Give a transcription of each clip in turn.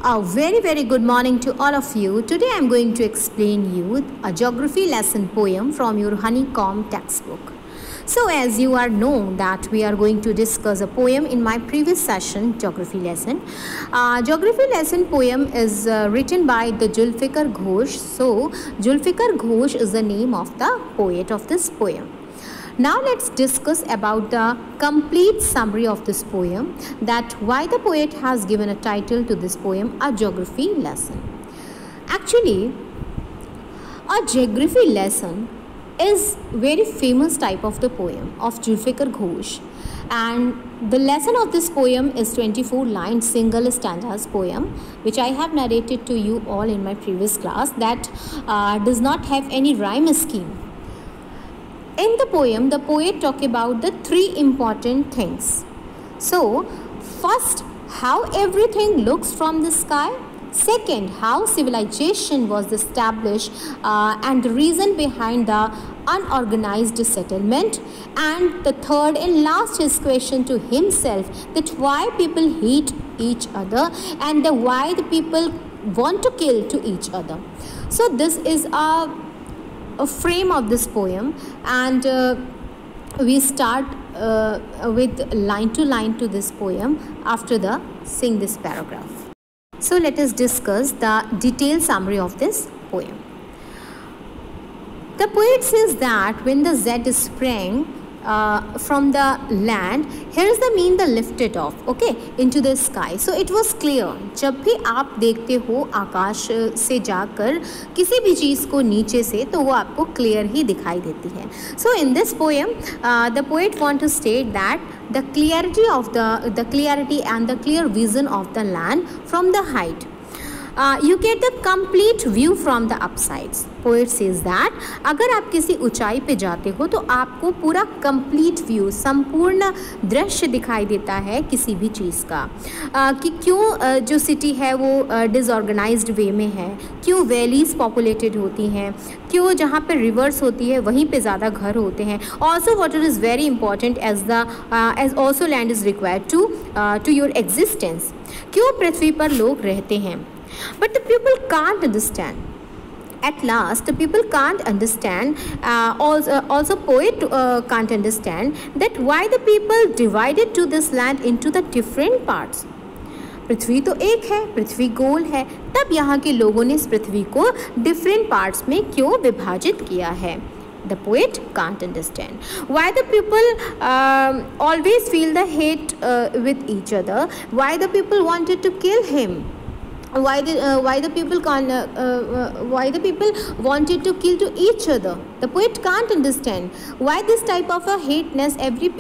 A very good morning to all of you. Today I am going to explain you a geography lesson poem from your Honeycomb textbook. So as you are known that we are going to discuss a poem in my previous session, geography lesson. Geography lesson poem is written by the Zulfikar Ghosh. So Zulfikar Ghosh is the name of the poet of this poem. Now let's discuss about the complete summary of this poem, that why the poet has given a title to this poem, a geography lesson. Actually, a geography lesson is very famous type of the poem of Zulfikar Ghosh, and the lesson of this poem is 24 line single stanzas poem, which I have narrated to you all in my previous class, that does not have any rhyme scheme. In the poem, the poet talk about the three important things. So, first, how everything looks from the sky. Second, how civilization was established and the reason behind the unorganized settlement. And the third and last is question to himself, that why people hate each other and why the people want to kill to each other. So this is a frame of this poem, and we start with line to this poem after the sing this paragraph. So let us discuss the detailed summary of this poem. The poet says that when the Z sprang from the land, here is the mean the lifted off, okay, into the sky. So it was clear. जब भी आप देखते हो आकाश से जाकर किसी भी चीज़ को नीचे से, तो वो आपको clear ही दिखाई देती है. So in this poem, the poet want to state that the clarity and the clear vision of the land from the height. You get the complete view from the upsides. Poet says that अगर आप किसी ऊंचाई पे जाते हो तो आपको पूरा complete view, संपूर्ण दृश्य दिखाई देता है किसी भी चीज़ का, कि क्यों जो सिटी है वो डिसऑर्गेनाइज्ड वे में है, क्यों वैलीज पॉपुलेटेड होती हैं, क्यों जहाँ पे रिवर्स होती है वहीं पे ज़्यादा घर होते हैं. Also water is very important as also land is required to your existence. क्यों पृथ्वी पर लोग रहते हैं. But the people can't understand. At last, the people can't understand. Also, poet can't understand that why the people divided to this land into the different parts. पृथ्वी तो एक है, पृथ्वी गोल है, तब यहाँ के लोगों ने इस पृथ्वी को डिफरेंट पार्ट्स में क्यों विभाजित किया है. The poet can't understand why the people always feel the hate with each other. Why the people wanted to kill him. Why the people wanted to kill to each other. The poet can't understand why this type of a hateness every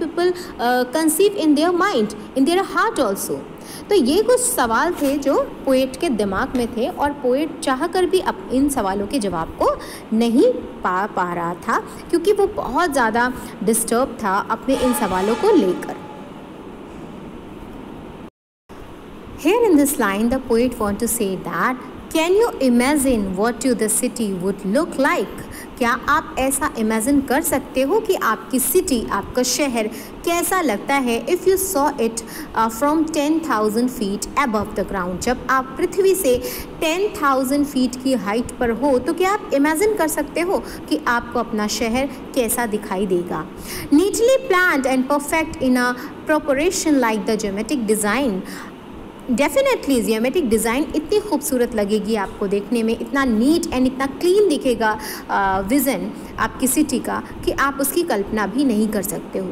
people conceive in their mind, in their heart also. तो ये कुछ सवाल थे जो poet के दिमाग में थे, और पोएट चाहकर भी अब इन सवालों के जवाब को नहीं पा रहा था, क्योंकि वो बहुत ज़्यादा डिस्टर्ब था अपने इन सवालों को लेकर. Here in this line, the poet want to say that, can you imagine what the city would look like? क्या आप ऐसा इमेजिन कर सकते हो कि आपकी सिटी, आपका शहर कैसा लगता है if you saw it from 10,000 feet above the ground. जब आप पृथ्वी से 10,000 फीट की हाइट पर हो, तो क्या आप इमेजिन कर सकते हो कि आपको अपना शहर कैसा दिखाई देगा. Neatly planned and perfect in a proportion like the geometric design. Definitely geometric design इतनी खूबसूरत लगेगी आपको देखने में, इतना नीट एंड इतना क्लीन दिखेगा विज़न आपकी सिटी का, कि आप उसकी कल्पना भी नहीं कर सकते हो.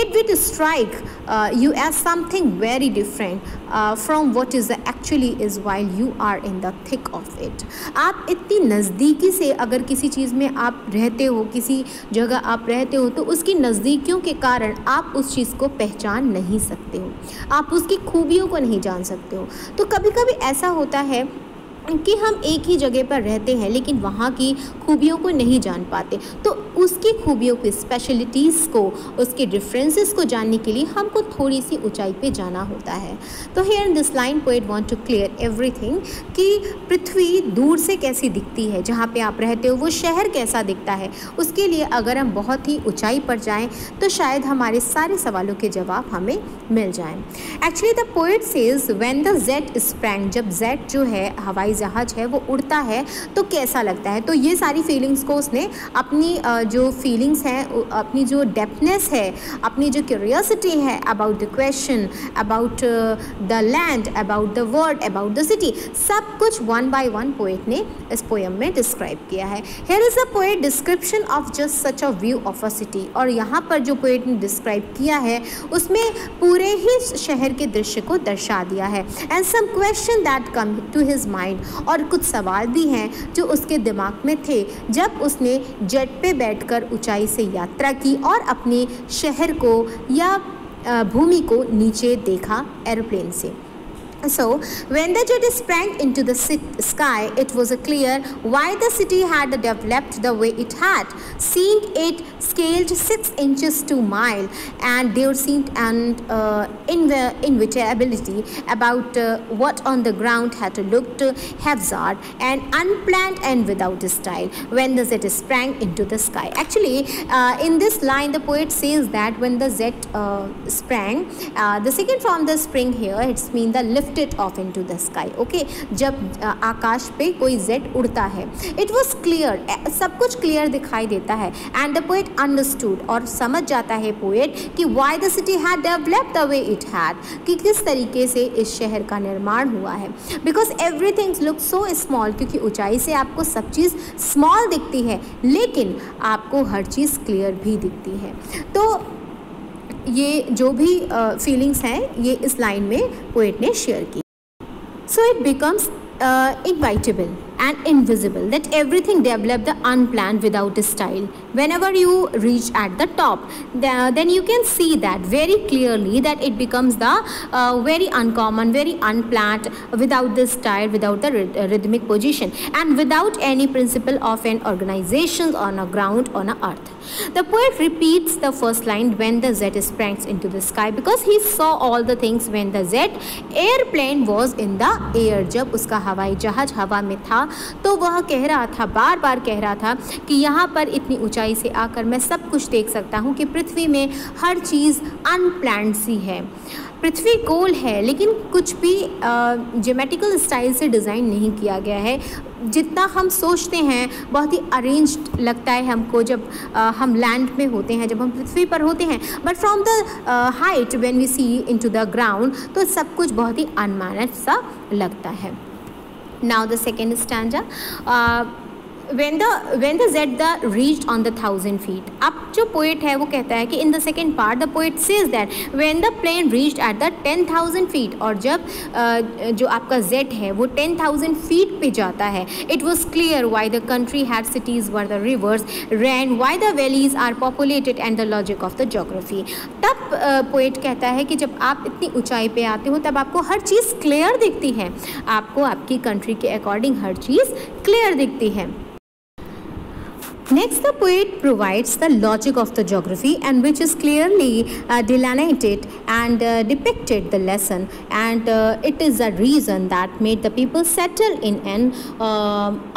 It will strike you as something very different from what is actually is while you are in the thick of it. आप इतनी नज़दीकी से अगर किसी चीज़ में आप रहते हो, किसी जगह आप रहते हो, तो उसकी नज़दीकियों के कारण आप उस चीज़ को पहचान नहीं सकते हो, आप उसकी खूबियों को नहीं जान सकते हो. तो कभी कभी ऐसा होता है कि हम एक ही जगह पर रहते हैं लेकिन वहाँ की खूबियों को नहीं जान पाते, तो उसकी खूबियों की स्पेशलिटीज़ को, उसके डिफरेंसेस को जानने के लिए हमको थोड़ी सी ऊंचाई पे जाना होता है। तो here in this line poet want to clear everything कि पृथ्वी दूर से कैसी दिखती है, जहाँ पे आप रहते हो वो शहर कैसा दिखता है, उसके लिए अगर हम बहुत ही ऊंचाई पर जाएँ तो शायद हमारे सारे सवालों के जवाब हमें मिल जाएँ। Actually the poet says when the jet sprang, जब जेट जो है हवाई जहाज है वो उड़ता है तो कैसा लगता है। तो ये सारी फीलिंग्स को उसने अपनी जो फीलिंग्स हैं, अपनी जो डेप्थनेस है, अपनी जो क्यूरियोसिटी है about the question, about the land, about the world, about the city, सब कुछ वन बाय वन पोएट ने इस पोएम में डिस्क्राइब किया है। Here is a poet description of just such a view of a city, और यहाँ पर जो पोएट ने डिस्क्राइब किया है उसमें पूरे ही शहर के दृश्य को दर्शा दिया है। And some question that come to his mind, और कुछ सवाल भी हैं जो उसके दिमाग में थे जब उसने जेट पे बैठकर ऊंचाई से यात्रा की और अपने शहर को या भूमि को नीचे देखा एरोप्लेन से। So, when the jet sprang into the sky, it was clear why the city had developed the way it had. Seeing it scaled 6 inches to mile, and there seemed an inevitability about what on the ground had looked haphazard and unplanned and without style when the jet sprang into the sky. Actually, in this line, the poet says that when the jet sprang, the second from the spring here, it's mean the lift it off into the sky. Okay, जब आकाश पे कोई jet उड़ता है, it was clear, सब कुछ clear दिखाई देता है, and the poet understood, और समझ जाता है पोएट कि why the city had developed the way it had, कि किस तरीके से इस शहर का निर्माण हुआ है। because everything looks so small, क्योंकि ऊंचाई से आपको सब चीज़ स्मॉल दिखती है लेकिन आपको हर चीज़ क्लियर भी दिखती है। तो ये जो भी फीलिंग्स हैं ये इस लाइन में पोएट ने शेयर की। So it becomes inevitable and invisible that everything developed the unplanned without style. Whenever you reach at the top, then you can see that very clearly that it becomes the very uncommon, very unplanned, without the style, without the rhythmic position, and without any principle of an organization on a ground on a earth. The poet repeats the first line when the jet sprang into the sky because he saw all the things when the jet airplane was in the air. जब उसका हवाई जहाज हवा में था तो वह कह रहा था, बार बार कह रहा था कि यहाँ पर इतनी ऊंचाई से आकर मैं सब कुछ देख सकता हूँ कि पृथ्वी में हर चीज़ अनप्लान्ड सी है। पृथ्वी गोल है लेकिन कुछ भी ज्योमेट्रिकल स्टाइल से डिज़ाइन नहीं किया गया है। जितना हम सोचते हैं बहुत ही अरेंज्ड लगता है हमको जब हम लैंड में होते हैं, जब हम पृथ्वी पर होते हैं, but from the height when we see into the ground तो सब कुछ बहुत ही अनमैनेज सा लगता है। Now the second stanza, when the jet reached on the 1000 feet. अब जो पोएट है वो कहता है कि in the second part the poet says that when the plane reached at the 10,000 feet, और जब जो आपका जेट है वो 10,000 feet पे जाता है, it was clear why the country had cities where the rivers ran, why the valleys are populated and the logic of the geography. तब पोएट कहता है कि जब आप इतनी ऊंचाई पे आते हो तब आपको हर चीज़ क्लियर दिखती है, आपको आपकी कंट्री के अकॉर्डिंग हर चीज़ क्लियर दिखती है। Next, the poet provides the logic of the geography, and which is clearly delineated and depicted the lesson, and it is a reason that made the people settle in an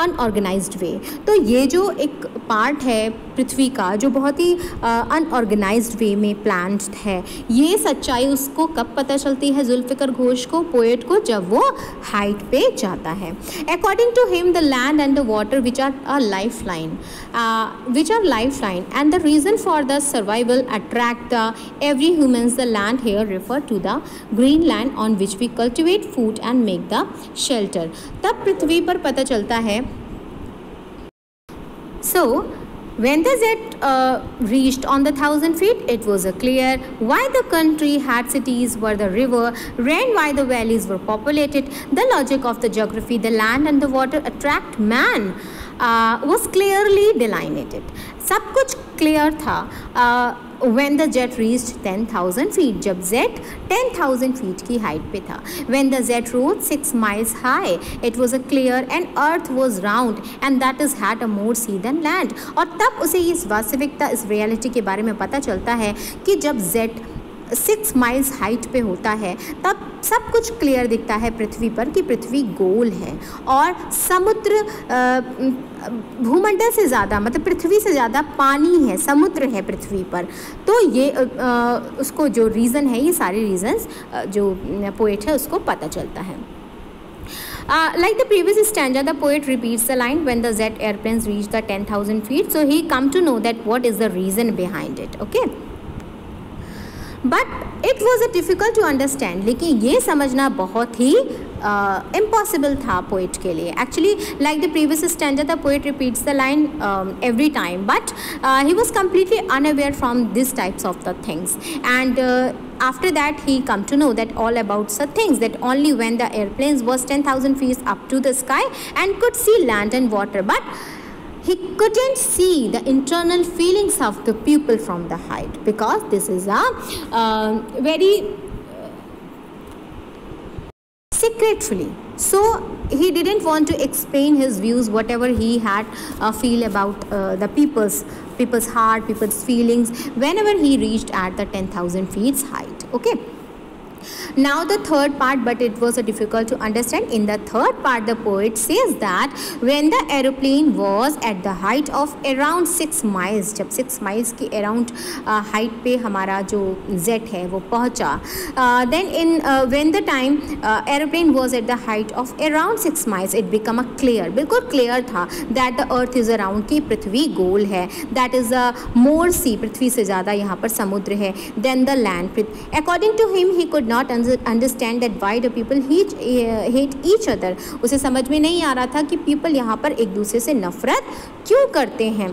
unorganized way. तो ये जो एक part है पृथ्वी का जो बहुत ही unorganised वे में planned है, ये सच्चाई उसको कब पता चलती है जुल्फ़िकर घोष को, पोएट को, जब वो हाइट पे जाता है। According to him the land and the water which are a life line and the reason for the survival attract the every humans. The land here refer to the green land on which we cultivate food and make the shelter. तब पृथ्वी पर पता चलता है। So when the jet reached on the 1000 feet, it was clear why the country had cities where the river ran, why the valleys were populated. The logic of the geography, the land and the water attract man was clearly delineated. सब कुछ clear था when the jet reached 10,000 feet, जब jet 10,000 feet की height पे था. When the jet rose 6 miles high, it was a clear and earth was round and that is had a more sea than land. और तब उसे इस वास्तविकता, इस रियलिटी के बारे में पता चलता है कि जब जेट 6 माइल्स हाइट पे होता है तब सब कुछ क्लियर दिखता है पृथ्वी पर कि पृथ्वी गोल है और समुद्र भूमंडल से ज़्यादा, मतलब पृथ्वी से ज़्यादा पानी है, समुद्र है पृथ्वी पर. तो ये उसको जो रीज़न है, ये सारे रीजंस जो पोएट है उसको पता चलता है. Like the previous stanza, the poet repeats the line when the jet airplanes reach the 10,000 feet. So he come to know that what is the reason behind it. Okay. But it was a difficult to understand, लेकिन ये समझना बहुत ही impossible था poet के लिए. Actually like the previous stanza the poet repeats the line every time, but he was completely unaware from this types of the things. And after that he come to know that all about such things, that only when the airplanes was 10,000 feet up to the sky and could see land and water, but he couldn't see the internal feelings of the people from the height, because this is a very secretly. So he didn't want to explain his views, whatever he had feel about the people's heart, people's feelings, whenever he reached at the 10,000 feet height. Okay. Now the third part, but it was difficult to understand. In the third part the poet says that when the aeroplane was at the height of around 6 miles, जब 6 miles की around height पे हमारा जो jet है वो पहुँचा, then in when the time aeroplane was at the height of around 6 miles, it become a clear, बिल्कुल clear था that the earth is around, कि पृथ्वी गोल है, that is a more sea, पृथ्वी से ज़्यादा यहाँ पर समुद्र है, than the land. According to him, he could not understand that why the people hate each other. उसे समझ में नहीं आ रहा था कि people यहाँ पर एक दूसरे से नफरत क्यों करते हैं.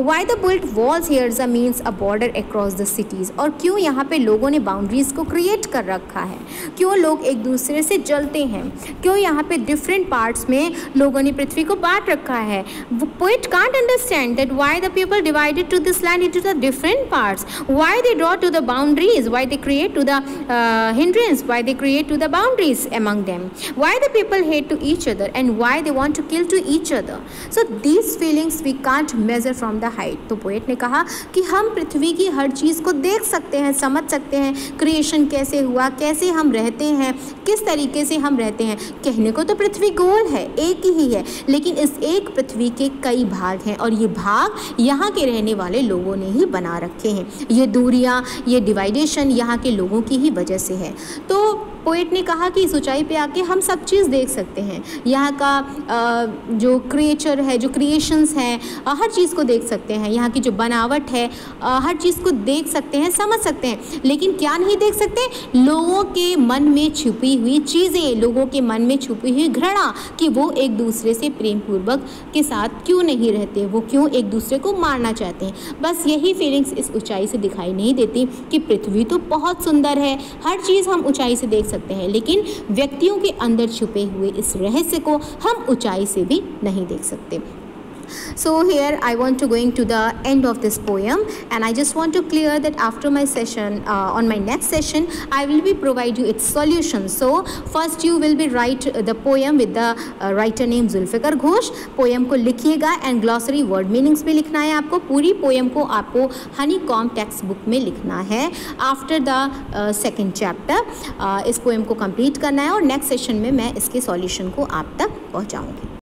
Why the built walls here means a border across the cities. और क्यों यहाँ पे लोगों ने बाउंड्रीज को क्रिएट कर रखा है, क्यों लोग एक दूसरे से जलते हैं, क्यों यहाँ पे डिफरेंट पार्ट्स में लोगों ने पृथ्वी को बांट रखा है. Poet can't understand that why the people divided to this land into the different parts, why they draw to the boundaries, why they create to the hindrance, why they create to the boundaries among them, why the people hate to each other and why they want to kill to each other. So these feelings we can't measure from the height. तो poet ने कहा कि हम पृथ्वी की हर चीज़ को देख सकते हैं, समझ सकते हैं, क्रिएशन कैसे हुआ, कैसे हम रहते हैं, किस तरीके से हम रहते हैं. कहने को तो पृथ्वी गोल है, एक ही है, लेकिन इस एक पृथ्वी के कई भाग हैं और ये भाग यहाँ के रहने वाले लोगों ने ही बना रखे हैं. ये दूरियाँ, ये डिवाइडेशन यहाँ के लोगों की ही वजह से है. तो पोएट ने कहा कि इस ऊंचाई पे आके हम सब चीज़ देख सकते हैं, यहाँ का जो क्रिएचर है, जो क्रिएशंस हैं, हर चीज़ को देख सकते हैं, यहाँ की जो बनावट है, हर चीज़ को देख सकते हैं, समझ सकते हैं, लेकिन क्या नहीं देख सकते, लोगों के मन में छुपी हुई चीज़ें, लोगों के मन में छुपी हुई घृणा, कि वो एक दूसरे से प्रेम पूर्वक के साथ क्यों नहीं रहते, वो क्यों एक दूसरे को मारना चाहते हैं. बस यही फीलिंग्स इस ऊंचाई से दिखाई नहीं देती कि पृथ्वी तो बहुत सुंदर है, हर चीज़ हम ऊंचाई से देख सकते हैं, लेकिन व्यक्तियों के अंदर छुपे हुए इस रहस्य को हम ऊंचाई से भी नहीं देख सकते. So here I want to going to the end of this poem, and I just want to clear that after my session, on my next session, I will be provide you its solution. So first you will be write the poem with the writer name Zulfikar Ghosh. Poem को लिखिएगा and glossary word meanings भी लिखना है आपको. पूरी poem को आपको Honeycomb text book में लिखना है after the second chapter. इस poem को complete करना है और next session में मैं इसके solution को आप तक पहुँचाऊँगी.